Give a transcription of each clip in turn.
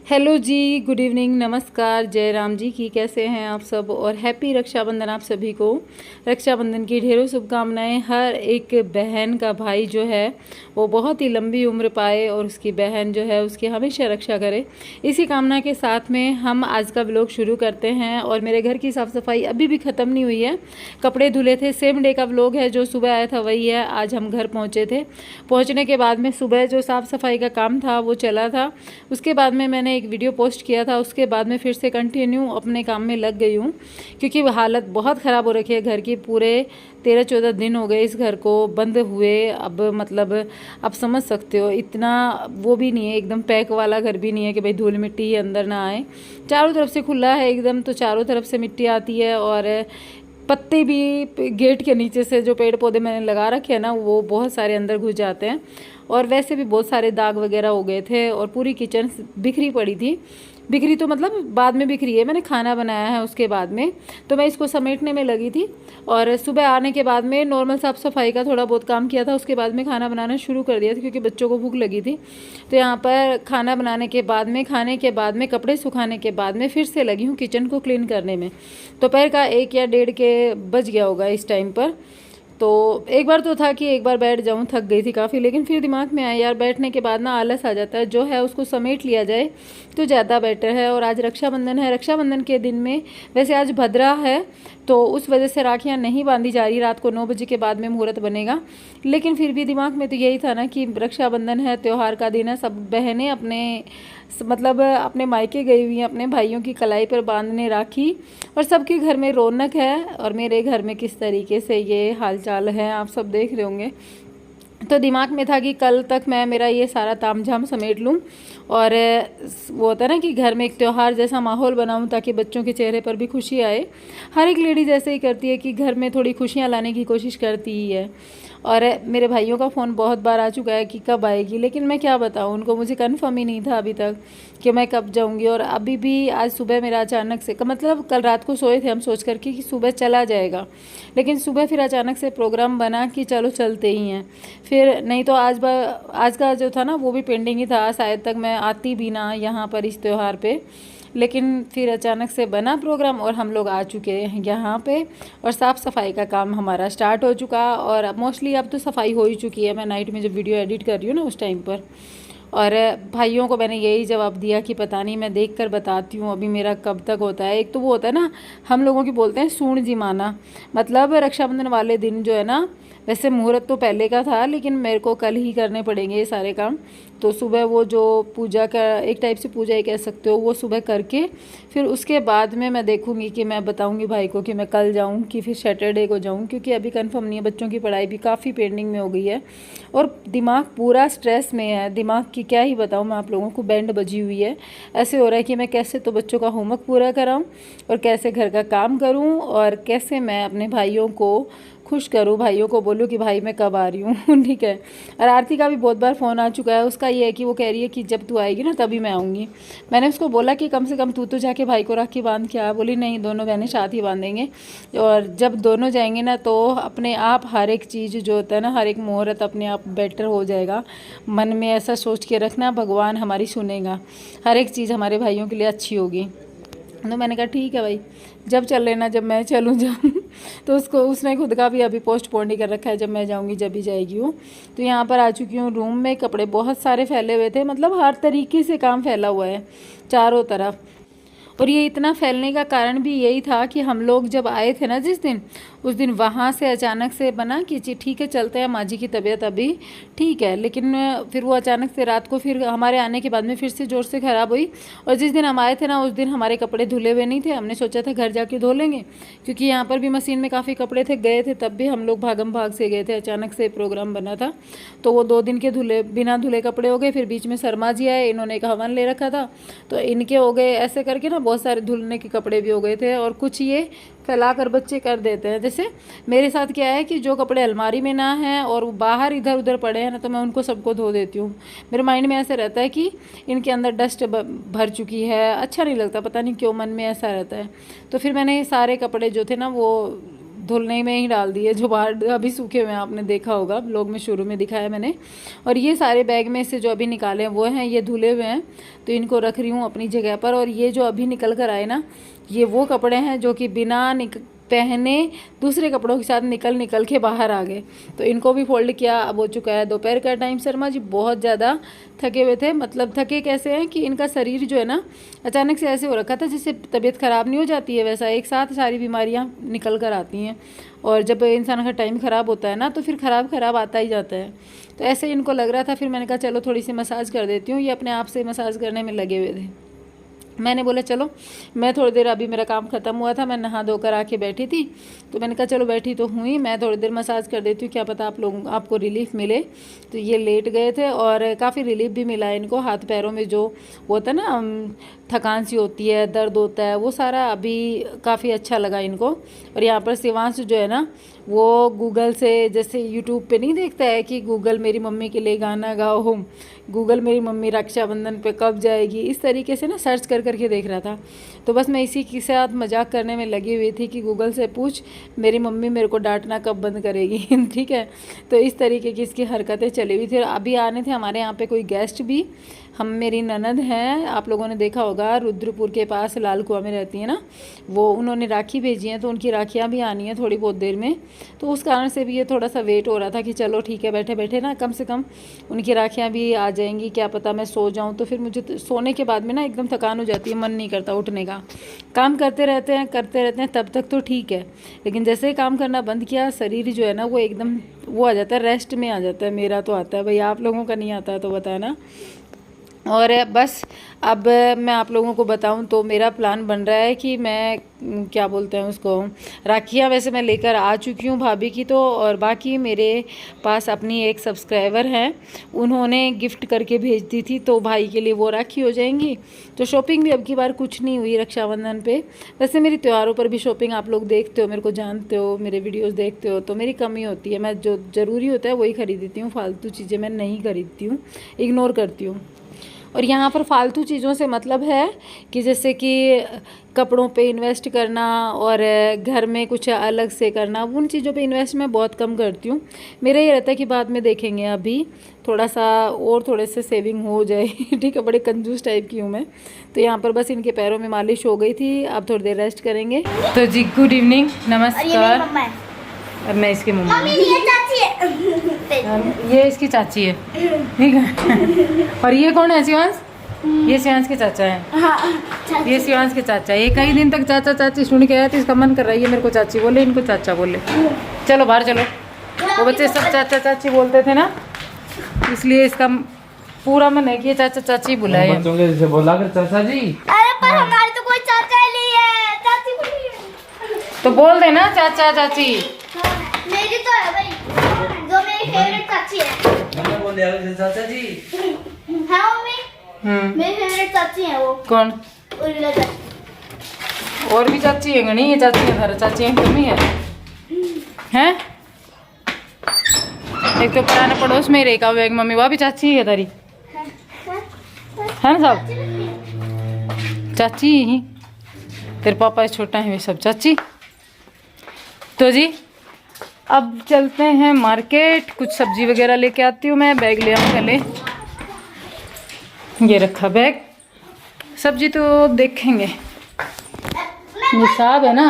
Hello जी, good evening, नमस्कार, जय राम जी की। कैसे हैं आप सब? और हैप्पी रक्षाबंधन आप सभी को। रक्षाबंधन की ढेरों शुभकामनाएं। हर एक बहन का भाई जो है वो बहुत ही लंबी उम्र पाए और उसकी बहन जो है उसकी हमेशा रक्षा करे, इसी कामना के साथ में हम आज का व्लॉग शुरू करते हैं। और मेरे घर की साफ़ सफाई अभी भी ख़त्म नहीं हुई है। कपड़े धुले थे, सेम डे का व्लॉग है, जो सुबह आया था वही है। आज हम घर पहुँचे थे। पहुँचने के बाद में सुबह जो साफ़ सफाई का काम था वो चला था। उसके बाद में मैंने एक वीडियो पोस्ट किया था, उसके बाद में फिर से कंटिन्यू अपने काम में लग गई हूँ, क्योंकि हालत बहुत ख़राब हो रखी है घर की। पूरे 13-14 दिन हो गए इस घर को बंद हुए। अब मतलब आप समझ सकते हो, इतना वो भी नहीं है, एकदम पैक वाला घर भी नहीं है कि भाई धूल मिट्टी ही अंदर ना आए। चारों तरफ से खुला है एकदम, तो चारों तरफ से मिट्टी आती है। और पत्ते भी गेट के नीचे से जो पेड़ पौधे मैंने लगा रखे हैं ना, वो बहुत सारे अंदर घुस जाते हैं। और वैसे भी बहुत सारे दाग वगैरह हो गए थे और पूरी किचन बिखरी पड़ी थी। बिखरी तो मतलब बाद में बिखरी है, मैंने खाना बनाया है उसके बाद में, तो मैं इसको समेटने में लगी थी। और सुबह आने के बाद में नॉर्मल साफ़ सफाई का थोड़ा बहुत काम किया था, उसके बाद में खाना बनाना शुरू कर दिया था क्योंकि बच्चों को भूख लगी थी। तो यहाँ पर खाना बनाने के बाद में, खाने के बाद में, कपड़े सुखाने के बाद में फिर से लगी हूँ किचन को क्लीन करने में। दोपहर का 1 या 1:30 के बज गया होगा इस टाइम पर। तो एक बार तो था कि एक बार बैठ जाऊं, थक गई थी काफ़ी, लेकिन फिर दिमाग में आया यार बैठने के बाद ना आलस आ जाता है, जो है उसको समेट लिया जाए तो ज़्यादा बेटर है। और आज रक्षाबंधन है, रक्षाबंधन के दिन में वैसे आज भद्रा है तो उस वजह से राखियाँ नहीं बांधी जा रही। रात को 9 बजे के बाद में मुहूर्त बनेगा, लेकिन फिर भी दिमाग में तो यही था ना कि रक्षाबंधन है, त्यौहार का दिन है, सब बहनें अपने मतलब अपने मायके गई हुई हैं अपने भाइयों की कलाई पर बांधने राखी, और सबके घर में रौनक है। और मेरे घर में किस तरीके से ये हालचाल है आप सब देख रहे होंगे। तो दिमाग में था कि कल तक मैं मेरा ये सारा तामझाम समेट लूँ और वो होता है ना कि घर में एक त्यौहार जैसा माहौल बनाऊँ ताकि बच्चों के चेहरे पर भी खुशी आए। हर एक लेडी जैसे ही करती है कि घर में थोड़ी खुशियाँ लाने की कोशिश करती ही है। और मेरे भाइयों का फ़ोन बहुत बार आ चुका है कि कब आएगी, लेकिन मैं क्या बताऊँ उनको, मुझे कंफर्म ही नहीं था अभी तक कि मैं कब जाऊँगी। और अभी भी आज सुबह मेरा अचानक से, मतलब कल रात को सोए थे हम सोच करके कि सुबह चला जाएगा, लेकिन सुबह फिर अचानक से प्रोग्राम बना कि चलो चलते ही हैं। फिर नहीं तो आज का जो था ना वो भी पेंडिंग ही था, शायद तक मैं आती भी ना यहाँ पर इस त्यौहार पे। लेकिन फिर अचानक से बना प्रोग्राम और हम लोग आ चुके हैं यहाँ पे। और साफ़ सफाई का काम हमारा स्टार्ट हो चुका, और मोस्टली अब तो सफाई हो ही चुकी है। मैं नाइट में जब वीडियो एडिट कर रही हूँ ना उस टाइम पर। और भाइयों को मैंने यही जवाब दिया कि पता नहीं, मैं देख कर बताती हूँ अभी मेरा कब तक होता है। एक तो वो होता है ना, हम लोगों की बोलते हैं सूण जी माना, मतलब रक्षाबंधन वाले दिन जो है ना, वैसे मुहूर्त तो पहले का था लेकिन मेरे को कल ही करने पड़ेंगे ये सारे काम। तो सुबह वो जो पूजा का, एक टाइप से पूजा ही कह सकते हो, वो सुबह करके फिर उसके बाद में मैं देखूंगी कि मैं बताऊंगी भाई को कि मैं कल जाऊं कि फिर सैटरडे को जाऊं, क्योंकि अभी कंफर्म नहीं है। बच्चों की पढ़ाई भी काफ़ी पेंडिंग में हो गई है और दिमाग पूरा स्ट्रेस में है। दिमाग की क्या ही बताऊँ मैं आप लोगों को, बैंड बजी हुई है। ऐसे हो रहा है कि मैं कैसे तो बच्चों का होमवर्क पूरा कराऊँ और कैसे घर का काम करूँ और कैसे मैं अपने भाइयों को खुश करूँ, भाइयों को बोलूँ कि भाई मैं कब आ रही हूँ ठीक है। और आरती का भी बहुत बार फ़ोन आ चुका है। उसका ये है कि वो कह रही है कि जब तू आएगी ना तभी मैं आऊँगी। मैंने उसको बोला कि कम से कम तू तो जाके भाई को राखी बांध के आ। बोली नहीं, दोनों बहनें साथ ही बांधेंगे। और जब दोनों जाएंगे ना तो अपने आप हर एक चीज़ जो होता है ना, हर एक मुहूर्त अपने आप बेटर हो जाएगा। मन में ऐसा सोच के रखना, भगवान हमारी सुनेगा, हर एक चीज़ हमारे भाइयों के लिए अच्छी होगी। तो मैंने कहा ठीक है भाई, जब चल लेना, जब मैं चलूँ जब तो उसने खुद का भी अभी पोस्टपोन ही कर रखा है, जब मैं जाऊँगी जब ही जाएगी वो। तो यहाँ पर आ चुकी हूँ रूम में। कपड़े बहुत सारे फैले हुए थे, मतलब हर तरीके से काम फैला हुआ है चारों तरफ। और ये इतना फैलने का कारण भी यही था कि हम लोग जब आए थे ना जिस दिन, उस दिन वहाँ से अचानक से बना कि ठीक है चलते हैं, माँ जी की तबीयत अभी ठीक है। लेकिन फिर वो अचानक से रात को फिर हमारे आने के बाद में फिर से ज़ोर से ख़राब हुई। और जिस दिन हम आए थे ना उस दिन हमारे कपड़े धुले हुए नहीं थे। हमने सोचा था घर जाके धो लेंगे, क्योंकि यहाँ पर भी मशीन में काफ़ी कपड़े थे, गए थे तब भी हम लोग भागम भाग से गए थे। अचानक से प्रोग्राम बना था तो वो 2 दिन के बिना धुले कपड़े हो गए। फिर बीच में शर्मा जी आए, इन्होंने एक हवन ले रखा था तो इनके हो गए। ऐसे करके ना बहुत सारे धुलने के कपड़े भी हो गए थे। और कुछ ये फैला कर बच्चे कर देते हैं। जैसे मेरे साथ क्या है कि जो कपड़े अलमारी में ना हैं और वो बाहर इधर उधर पड़े हैं ना, तो मैं उनको सबको धो देती हूँ। मेरे माइंड में ऐसा रहता है कि इनके अंदर डस्ट भर चुकी है, अच्छा नहीं लगता, पता नहीं क्यों मन में ऐसा रहता है। तो फिर मैंने सारे कपड़े जो थे ना वो धुलने में ही डाल दिए, जो बाहर अभी सूखे हुए हैं, आपने देखा होगा ब्लॉग में शुरू में दिखाया मैंने। और ये सारे बैग में से जो अभी निकाले हैं वो हैं, ये धुले हुए हैं, तो इनको रख रही हूँ अपनी जगह पर। और ये जो अभी निकल कर आए ना, ये वो कपड़े हैं जो कि बिना पहने दूसरे कपड़ों के साथ निकल के बाहर आ गए, तो इनको भी फोल्ड किया। अब हो चुका है दोपहर का टाइम। शर्मा जी बहुत ज़्यादा थके हुए थे, मतलब थके कैसे हैं कि इनका शरीर जो है ना अचानक से ऐसे हो रखा था जिससे तबीयत ख़राब नहीं हो जाती है, वैसा एक साथ सारी बीमारियां निकल कर आती हैं। और जब इंसान का टाइम ख़राब होता है ना तो फिर ख़राब आता ही जाता है। तो ऐसे इनको लग रहा था, फिर मैंने कहा चलो थोड़ी सी मसाज कर देती हूँ। ये अपने आप से मसाज करने में लगे हुए थे। मैंने बोला चलो, मैं थोड़ी देर, अभी मेरा काम ख़त्म हुआ था, मैं नहा धोकर आके बैठी थी, तो मैंने कहा चलो बैठी तो हुई, मैं थोड़ी देर मसाज कर देती हूँ, क्या पता आपको रिलीफ मिले। तो ये लेट गए थे और काफ़ी रिलीफ भी मिला है इनको। हाथ पैरों में जो होता है ना थकान सी होती है, दर्द होता है, वो सारा अभी काफ़ी अच्छा लगा इनको। और यहाँ पर शिवांश जो है ना, वो गूगल से, जैसे यूट्यूब पे नहीं देखता है कि गूगल मेरी मम्मी के लिए गाना गाओ, गूगल मेरी मम्मी रक्षाबंधन पे कब जाएगी, इस तरीके से ना सर्च करके देख रहा था। तो बस मैं इसी के साथ मजाक करने में लगी हुई थी कि गूगल से पूछ मेरी मम्मी मेरे को डांटना कब बंद करेगी। ठीक है, तो इस तरीके की इसकी हरकतें चली हुई थी। अभी आने थे हमारे यहाँ पे कोई गेस्ट भी, हम, मेरी ननद हैं, आप लोगों ने देखा होगा रुद्रपुर के पास लाल कुआं में रहती है ना, वो उन्होंने राखी भेजी है, तो उनकी राखियाँ भी आनी है थोड़ी बहुत देर में। तो उस कारण से भी ये थोड़ा सा वेट हो रहा था कि चलो ठीक है, बैठे बैठे ना कम से कम उनकी राखियाँ भी आ जाएंगी, क्या पता मैं सो जाऊँ। तो फिर मुझे सोने के बाद में ना एकदम थकान हो जाती है, मन नहीं करता उठने का। काम करते रहते हैं तब तक तो ठीक है, लेकिन जैसे ही काम करना बंद किया, शरीर जो है ना वो एकदम वो आ जाता है, रेस्ट में आ जाता है। मेरा तो आता है भाई, आप लोगों का नहीं आता है तो बताना। और बस अब मैं आप लोगों को बताऊं तो मेरा प्लान बन रहा है कि मैं क्या बोलते हैं उसको, राखियाँ वैसे मैं लेकर आ चुकी हूँ भाभी की तो, और बाकी मेरे पास अपनी एक सब्सक्राइबर हैं, उन्होंने गिफ्ट करके भेज दी थी, तो भाई के लिए वो राखी हो जाएंगी। तो शॉपिंग भी अब की बार कुछ नहीं हुई रक्षाबंधन पे। वैसे मेरी त्योहारों पर भी शॉपिंग आप लोग देखते हो, मेरे को जानते हो, मेरे वीडियोस देखते हो, तो मेरी कमी होती है, मैं जो ज़रूरी होता है वही खरीदती हूँ, फालतू चीज़ें मैं नहीं खरीदती हूँ, इग्नोर करती हूँ। और यहाँ पर फालतू चीज़ों से मतलब है कि जैसे कि कपड़ों पे इन्वेस्ट करना और घर में कुछ अलग से करना, उन चीज़ों पे इन्वेस्ट मैं बहुत कम करती हूँ। मेरा ये रहता है कि बाद में देखेंगे, अभी थोड़ा सा और थोड़े से सेविंग हो जाए। ठीक है, बड़े कंजूस टाइप की हूँ मैं। तो यहाँ पर बस इनके पैरों में मालिश हो गई थी, अब थोड़ी देर रेस्ट करेंगे। तो जी गुड इवनिंग, नमस्कार। अब मैं इसकी मम्मी, ये चाची है, ये इसकी चाची है, ठीक है। और ये कौन है? शिवांश, ये शिवांश के चाचा है। हाँ, ये शिवांश के चाचा है। ये कई दिन तक चाचा चाची सुन के आया तो इसका मन कर रहा है मेरे को चाची बोले, इनको चाचा बोले। चलो बाहर चलो, वो बच्चे सब चाचा चाची बोलते थे ना, इसलिए इसका पूरा मन है कि ये चाचा चाची बुलाए। बच्चों के जैसे बोला कर चाचा जी। अरे पर हमारी तो कोई चाचा ही नहीं है, चाची बोलिए तो बोल देना चाचा चाची। मेरी तो है भाई, जो मेरी फेवरेट चाची है। मैंने बोल दिया चाचा जी। हाँ मम्मी, मेरी फेवरेट चाची है वो। कौन? उर्मिला चाची। और भी चाची है नहीं? ये चाची है, घर चाची है तुम ही है, हैं? एक तो पुराने पड़ोस में ही रही का एक मम्मी, वह भी चाची है तारी, है ना? सब चाची ही, तेरे पापा छोटा है, वे सब चाची। तो जी अब चलते हैं मार्केट, कुछ सब्जी वगैरह लेके आती हूँ मैं, बैग ले आऊँ पहले। ये रखा बैग, सब्जी तो देखेंगे, निसाब है ना,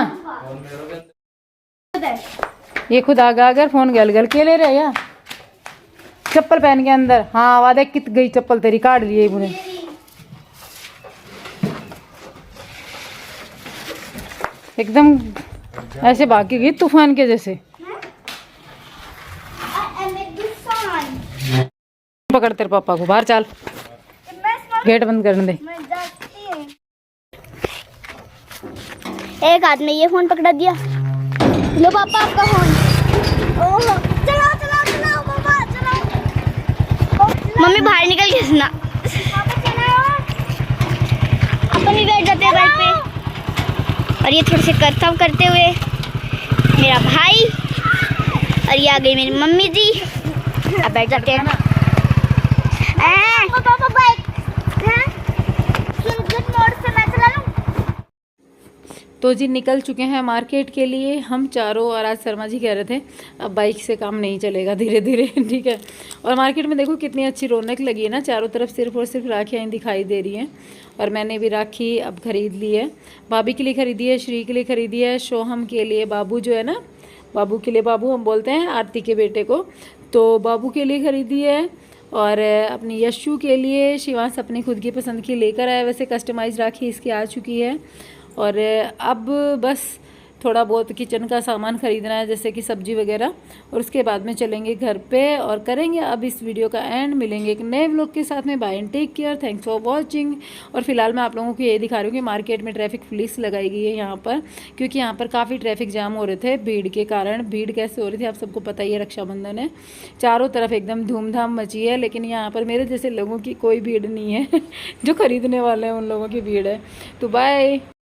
ये खुद आगा अगर फोन गल गल के ले रहे या चप्पल पहन के अंदर। हाँ वादे कित गई चप्पल तेरी, काट लिए बुने। एकदम ऐसे भाग के गई तूफान के जैसे। पकड़ तेरे पापा को, बाहर चल, गेट बंद करने दे। एक हाथ में ये फोन पकड़ा दिया, लो पापा आपका फोन। ओह चलाओ चलाओ चलाओ पापा चलाओ। मम्मी बाहर निकल के सुना, अपन भी बैठ जाते हैं बाइक पे। और ये थोड़े से करतब करते हुए मेरा भाई, और ये आ गई मेरी मम्मी जी। अब बैठ जाते हैं ना। पापा बाइक गुड मोड से मैं चला लूं। तो जी निकल चुके हैं मार्केट के लिए हम चारों। और आज शर्मा जी कह रहे थे अब बाइक से काम नहीं चलेगा, धीरे धीरे ठीक है। और मार्केट में देखो कितनी अच्छी रौनक लगी है ना, चारों तरफ सिर्फ और सिर्फ राखियाँ दिखाई दे रही हैं। और मैंने भी राखी अब ख़रीद ली है, भाभी के लिए ख़रीदी है, श्री के लिए ख़रीदी है, सोहम के लिए, बाबू जो है ना, बाबू के लिए, बाबू हम बोलते हैं आरती के बेटे को, तो बाबू के लिए ख़रीदी है। और अपनी यशु के लिए शिवांश अपनी खुद की पसंद की लेकर आया। वैसे कस्टमाइज राखी इसकी आ चुकी है। और अब बस थोड़ा बहुत किचन का सामान ख़रीदना है, जैसे कि सब्जी वगैरह, और उसके बाद में चलेंगे घर पे और करेंगे अब इस वीडियो का एंड। मिलेंगे एक नए व्लॉग के साथ में। Bye and take care, thanks for watching. और फिलहाल मैं आप लोगों को ये दिखा रही हूँ कि मार्केट में ट्रैफिक पुलिस लगाई गई है यहाँ पर, क्योंकि यहाँ पर काफ़ी ट्रैफिक जाम हो रहे थे भीड़ के कारण। भीड़ कैसे हो रही थी आप सबको पता ही है, रक्षाबंधन है, चारों तरफ एकदम धूमधाम मची है, लेकिन यहाँ पर मेरे जैसे लोगों की कोई भीड़ नहीं है जो खरीदने वाले हैं उन लोगों की भीड़ है। तो बाय।